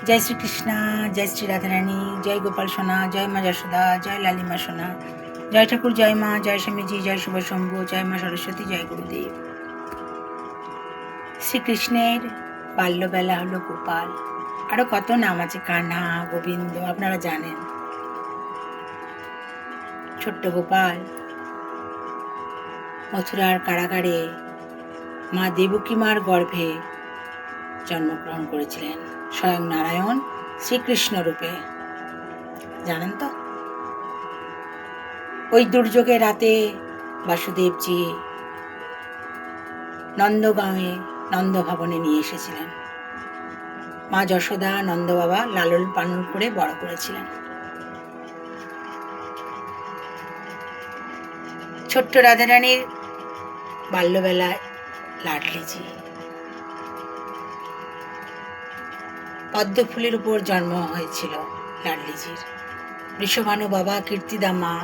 জয় শ্রীকৃষ্ণা, জয় শ্রী রাধারানী, জয় গোপাল সোনা, জয় মা যশোদা, জয় লালিমা সোনা, জয় ঠাকুর, জয় মা, জয় স্বামীজি, জয় শুভ শম্ভু, জয় মা সরস্বতী, জয় গুরুদেব। শ্রীকৃষ্ণের বাল্যবেলা হলো গোপাল, আরো কত নাম আছে, কান্হা, গোবিন্দ, আপনারা জানেন। ছোট্ট গোপাল মথুরার কারাগারে মা দেবকী মার গর্ভে জন্মগ্রহণ করেছিলেন, স্বয়ং নারায়ণ শ্রীকৃষ্ণ রূপে, জানেন তো। ওই দুর্যোগের রাতে বাসুদেবজি নন্দগাঁয়ে নন্দভবনে নিয়ে এসেছিলেন। মা যশোদা নন্দ বাবা লালন পালন করে বড় করেছিলেন। ছোট্ট রাধারানীর বাল্যবেলায় লাডলিজি পদ্ম ফুলের উপর জন্ম হয়েছিল লাডলিজির। বৃষভানু বাবা কীর্তিদা মা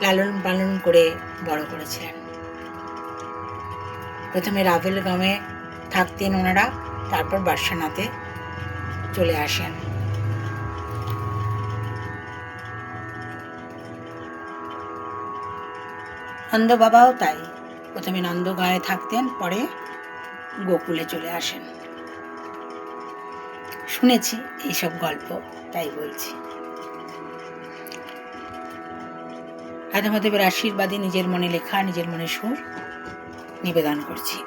লালন পালন করে বড় করেছিলেন। প্রথমে রাভেলগাঁওয়ে থাকতেন ওনারা, তারপর বার্সানাতে চলে আসেন। নন্দ বাবাও তাই, প্রথমে নন্দগাঁয়ে থাকতেন, পরে গোকুলে চলে আসেন। শুনেছি এইসব গল্প, তাই বলছি। রাধামাধবের আশীর্বাদে নিজের মনে লেখা, নিজের মনে সুর নিবেদন করছি।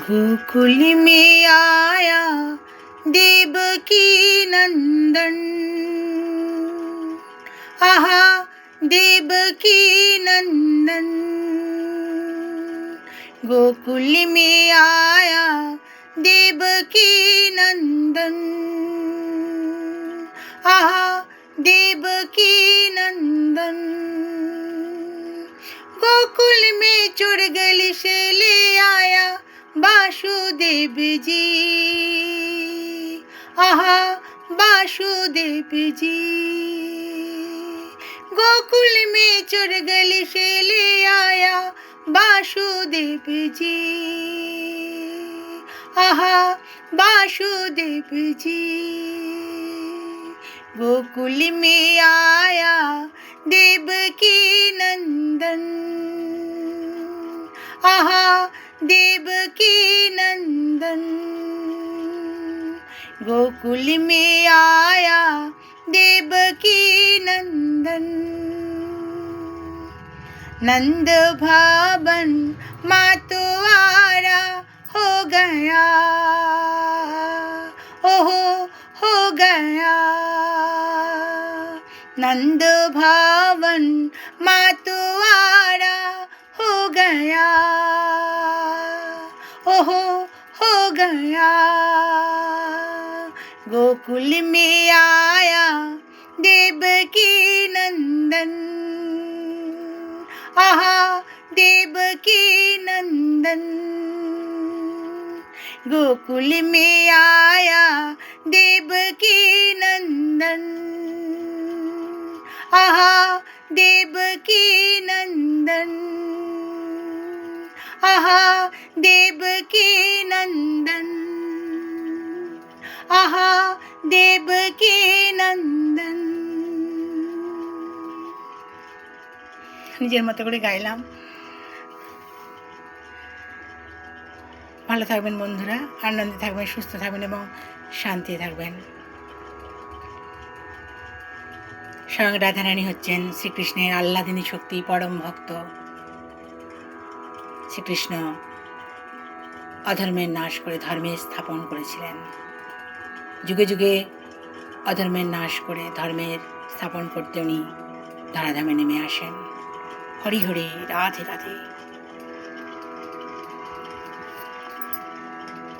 गोकुल में आया देवकी नंदन, आहा देवकी नंदन। गोकुल में आया देवकी नंदन, आहा देवकी नंदन। गोकुल में चुड़गली से ले आया वासुदेव जी, आहा वासुदेव जी। गोकुल में चुड़गली से ले आया वासुदेव जी, आहा वासुदेव जी। गोकुल में आया देवकी नंदन, आहा देवकी नंदन। गोकुल में आया देवकी नंदन। नंद भवन मातोआरा हो गया, ओहो हो गया। नंद भवन मातोआरा हो गया, ओहो हो गया। गोकुल में आया देवकी नंदन, आहा देवकी नंदन। गोकुल में आया देवकी नंदन, आहा देवकी नंदन, आहा देवकी नंदन, आहा देवकी नंदन। নিজের মতো করে গাইলাম। ভালো থাকবেন বন্ধুরা, আনন্দে থাকবেন, সুস্থ থাকবেন এবং শান্তি থাকবেন। স্বয়ং রাধারানী হচ্ছেন শ্রীকৃষ্ণের আহ্লাদিনী শক্তি, পরম ভক্ত। শ্রীকৃষ্ণ অধর্মের নাশ করে ধর্মের স্থাপন করেছিলেন। যুগে যুগে অধর্মের নাশ করে ধর্মের স্থাপন করতে উনি ধরাধামে নেমে আসেন। হরি হরি, রাধে রাধে।